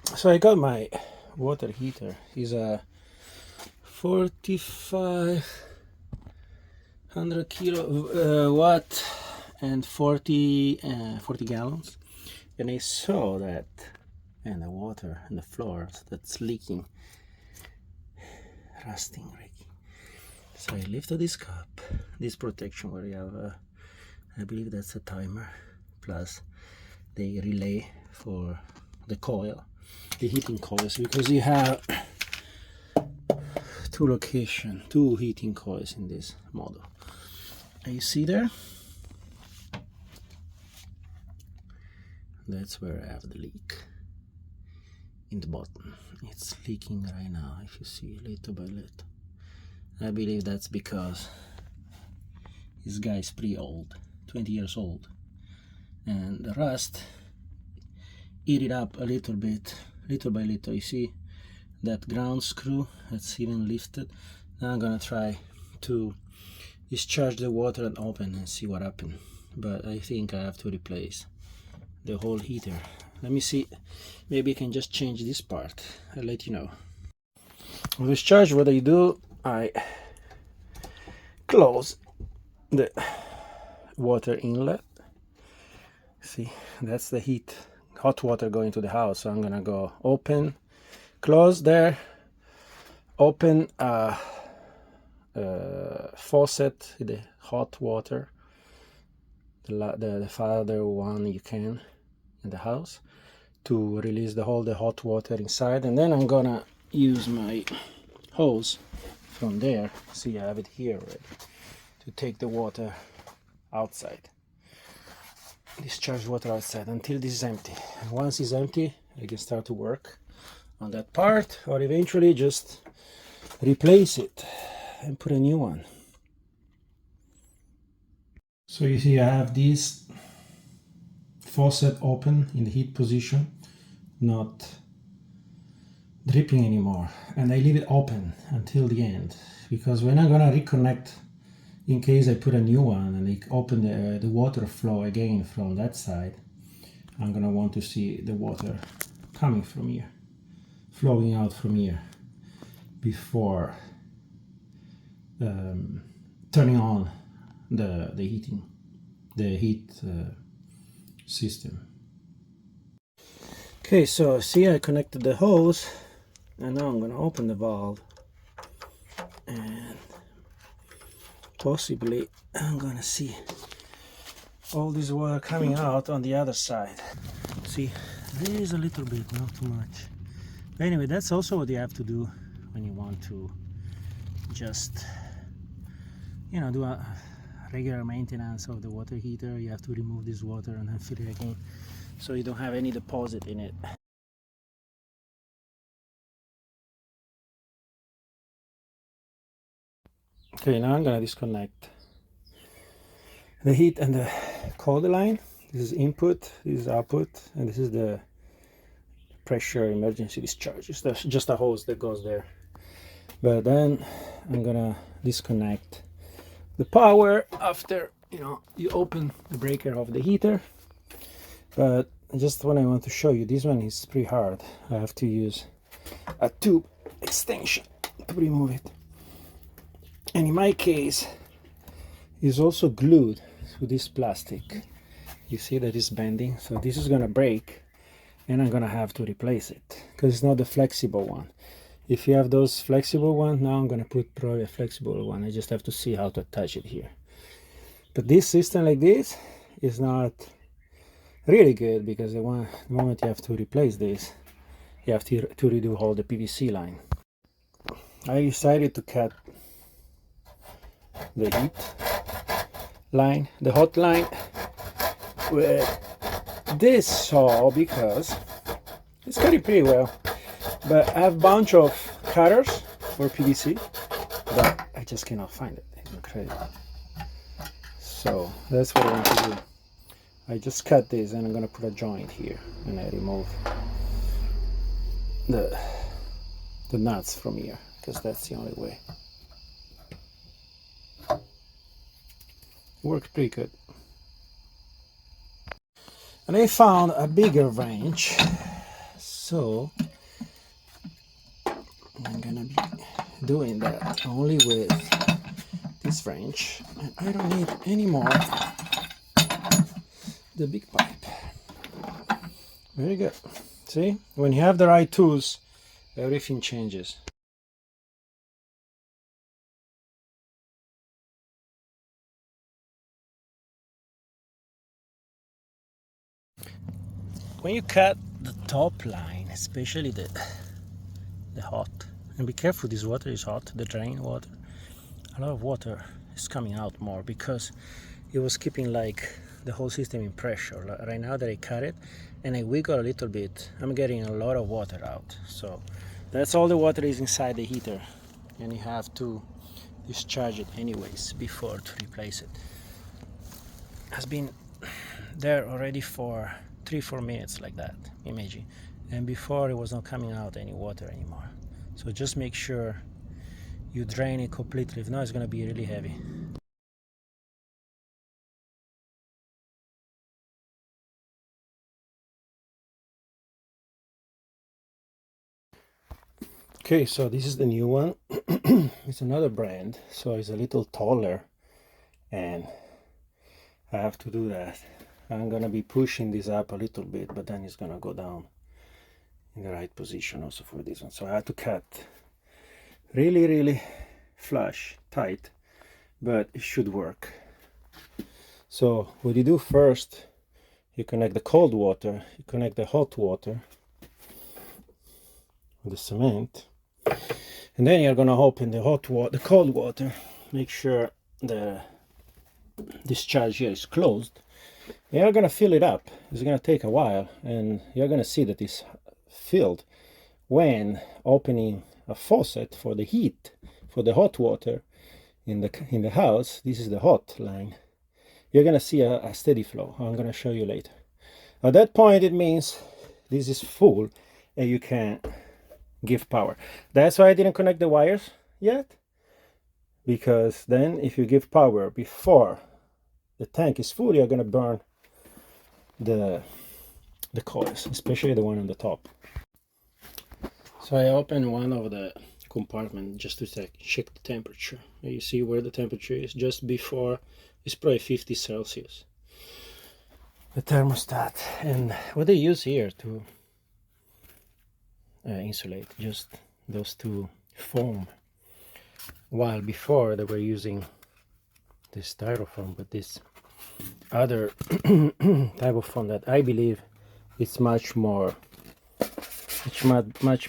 So I got my water heater. It's a 4500 watt and 40 gallons. And I saw that, and the water and the floors that's leaking, rusting, leaking. So I lifted this cup, this protection where you have, I believe that's a timer, plus the relay for the coil, the heating coils, because you have two heating coils in this model. And you see there? That's where I have the leak. In the bottom. It's leaking right now, if you see, little by little. I believe that's because this guy is pretty old, 20 years old. And the rust eat it up a little bit, little by little. You see that ground screw that's even lifted. Now I'm gonna try to discharge the water and open and see what happened. But I think I have to replace the whole heater. Let me see, maybe I can just change this part. I'll let you know. With discharge, what I do, I close the water inlet. See, that's the heat, hot water going to the house. So I'm gonna go open, close there, open faucet, the hot water, the farther one you can in the house, to release the hot water inside. And then I'm gonna use my hose from there, see I have it here already, to take the water outside, discharge water outside until this is empty. And once it's empty, I can start to work on that part, or eventually just replace it and put a new one. So you see I have this faucet open in the heat position, not dripping anymore, and I leave it open until the end, because when I'm gonna reconnect, in case I put a new one and I open the water flow again from that side, I'm gonna want to see the water coming from here, flowing out from here, before turning on the heat system. Okay, so see I connected the hose, and now I'm gonna open the valve, and possibly I'm gonna see all this water coming out on the other side. See, there is a little bit, not too much. But anyway, that's also what you have to do when you want to just, you know, do a regular maintenance of the water heater. You have to remove this water and then fill it again, so you don't have any deposit in it. Okay, now I'm gonna disconnect the heat and the cold line. This is input, this is output, and this is the pressure emergency discharge. It's just a hose that goes there. But then I'm gonna disconnect the power after, you know, you open the breaker of the heater. But just what I want to show you, this one is pretty hard. I have to use a tube extension to remove it. And in my case, it's also glued to this plastic. You see that it's bending, so this is gonna break, and I'm gonna have to replace it because it's not the flexible one. If you have those flexible ones, now I'm gonna put probably a flexible one. I just have to see how to attach it here. But this system like this is not really good, because the moment you have to replace this, you have to redo all the PVC line. I decided to cut the heat line, the hot line, with this saw, because it's cutting pretty well. But I have a bunch of cutters for PVC, but I just cannot find it. It's incredible. So that's what I want to do. I just cut this, and I'm gonna put a joint here, and I remove the nuts from here, because that's the only way. It works pretty good. And I found a bigger wrench, So I'm gonna be doing that only with this wrench, and I don't need any more the big pipe. Very good. See, when you have the right tools, everything changes. When you cut the top line, especially the hot, and be careful, this water is hot, the drain water, a lot of water is coming out more because it was keeping like the whole system in pressure. Right now that I cut it and I wiggle a little bit, I'm getting a lot of water out. So that's all the water is inside the heater, and you have to discharge it anyways before to replace it. Has been there already for 3-4 minutes like that, imagine, and before it was not coming out any water anymore. So just make sure you drain it completely, if not it's going to be really heavy. Okay, so this is the new one. It's another brand, so it's a little taller, and I have to do that. I'm gonna be pushing this up a little bit, but then it's gonna go down in the right position also for this one. So I have to cut really flush, tight, but it should work. So what you do first, you connect the cold water, you connect the hot water with the cement, and then you're gonna open the cold water, make sure the discharge here is closed. You're gonna fill it up. It's gonna take a while, and you're gonna see that it's filled when opening a faucet for the heat, for the hot water in the house. This is the hot line. You're gonna see a steady flow. I'm gonna show you later. At that point, it means this is full and you can give power. That's why I didn't connect the wires yet, because then if you give power before the tank is full, you're gonna burn the coils, especially the one on the top. So I opened one of the compartment just to check the temperature. You see where the temperature is just before. It's probably 50 Celsius, the thermostat. And what they use here to insulate, just those two foam, while before they were using this styrofoam, but this other type of foam that I believe is much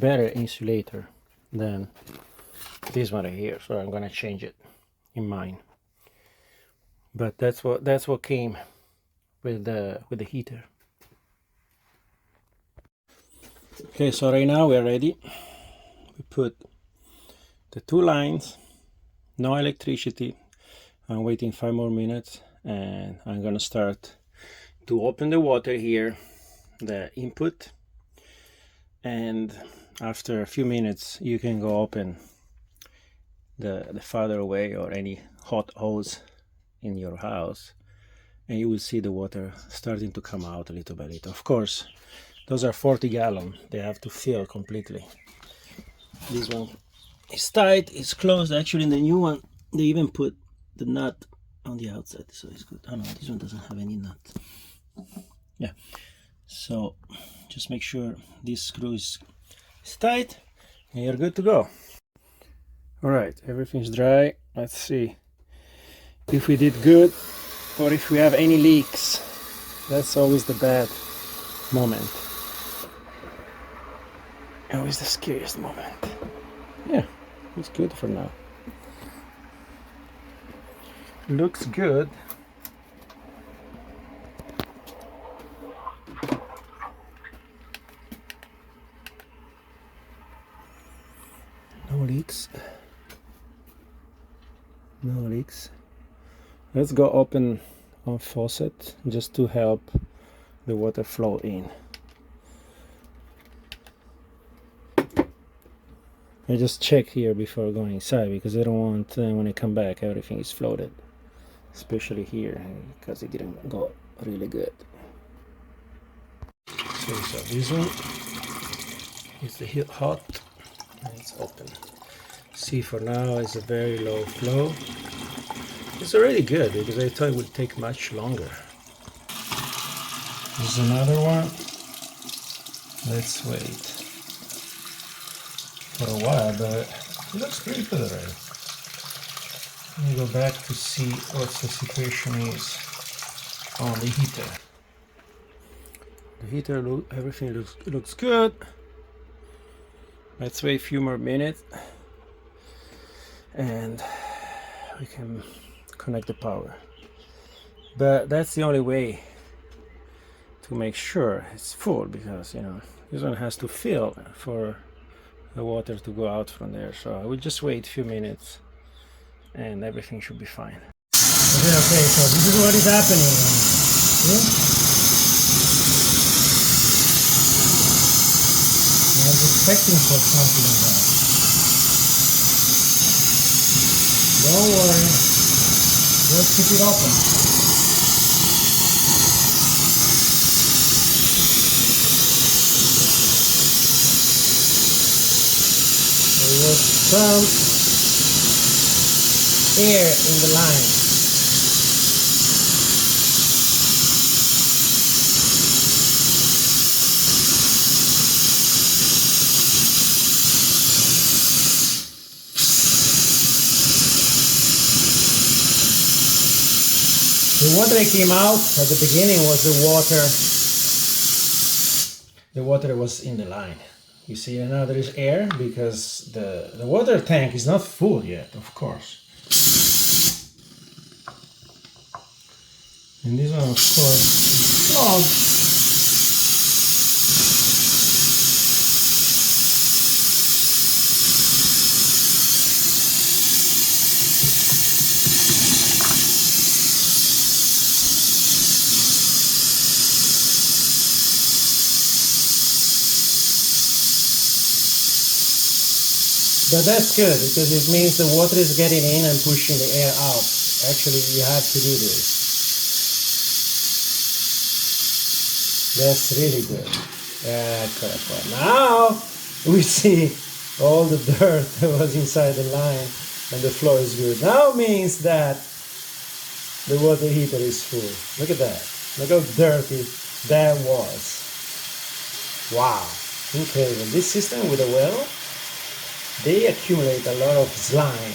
better insulator than this one right here. So I'm gonna change it in mine. But that's what came with the heater. Okay, so right now we're ready. We put the two lines, no electricity. I'm waiting 5 more minutes, and I'm gonna start to open the water here, the input, and after a few minutes you can go open the farther away or any hot hose in your house, and you will see the water starting to come out a little by little. Of course, those are 40 gallon, they have to fill completely. This one is tight, it's closed. Actually in the new one they even put the nut on the outside, so it's good. Oh no, this one doesn't have any nut. Yeah, so just make sure this screw is tight and you're good to go. All right, everything's dry. Let's see if we did good or if we have any leaks. That's always the bad moment, always the scariest moment. Yeah, it's good for now. Looks good. No leaks. No leaks. Let's go open our faucet just to help the water flow in. I just check here before going inside because I don't want when I come back everything is floated, especially here because it didn't go really good. So this one, Is the heat hot? And it's open. See, for now it's a very low flow. It's already good because I thought it would take much longer. There's another one. Let's wait for a while, but it looks pretty good already. Let me go back to see what the situation is on the heater. The heater, everything looks good. Let's wait a few more minutes and we can connect the power. But that's the only way to make sure it's full, because you know this one has to fill for the water to go out from there. So I will just wait a few minutes and everything should be fine. Okay, so this is what is happening. See? I was expecting for something like that. Don't worry, just keep it open. There was some air in the line. The water that came out at the beginning was the water was in the line. You see, and now there is air because the water tank is not full yet, of course. And this one, of course, is clogged. But that's good because it means the water is getting in and pushing the air out. Actually, you have to do this. That's really good. Correct. Now we see all the dirt that was inside the line and the flow is good. Now means that the water heater is full. Look at that. Look how dirty that was. Wow. Incredible. This system with a well, they accumulate a lot of slime,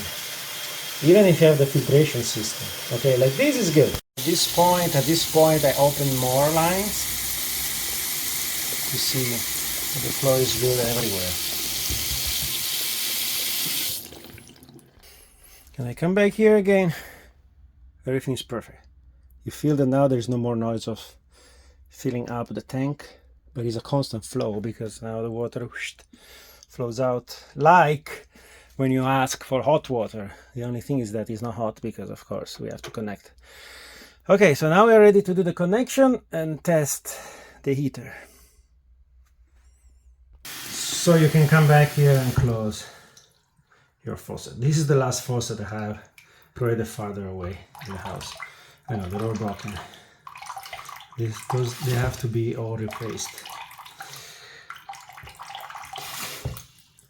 even if you have the filtration system. Okay, like this is good. At this point, I open more lines to see the flow is good everywhere. Can I come back here again? Everything is perfect. You feel that now there's no more noise of filling up the tank, but it's a constant flow because now the water flows out like when you ask for hot water. The only thing is that it's not hot because of course we have to connect. Okay, so now we are ready to do the connection and test the heater. So you can come back here and close your faucet. This is the last faucet I have, probably the farther away in the house. I know, they're all broken. They have to be all replaced.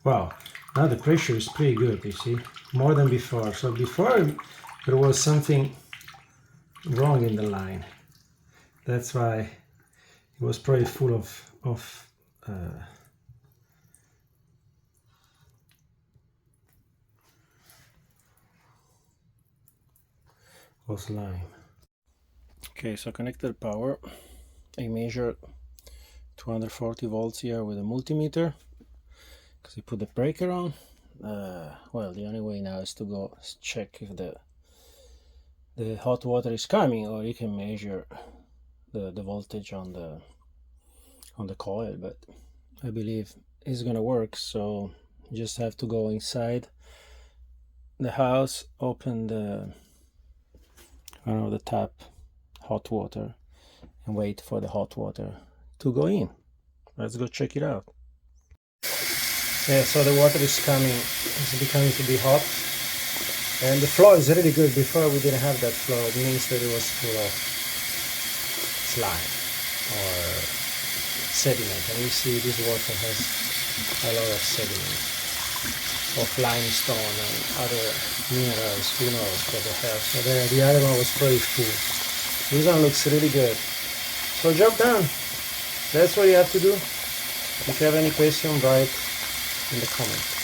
Wow, now the pressure is pretty good, you see, more than before. So before there was something wrong in the line. That's why it was probably full of slime. Okay, so connected power. I measured 240 volts here with a multimeter. Because you put the breaker on. Well, the only way now is to go check if the hot water is coming, or you can measure the voltage on the coil, but I believe it's gonna work. So you just have to go inside the house, open the tap, hot water, and wait for the hot water to go in. Let's go check it out. Yeah, so the water is coming, it's becoming to be hot, and the flow is really good. Before we didn't have that flow. It means that it was full of slime or sediment, and you see this water has a lot of sediment of limestone and other minerals, who knows what the hell. So there, the other one was pretty full. This one looks really good. So job done. That's what you have to do. If you have any question, write in the comments.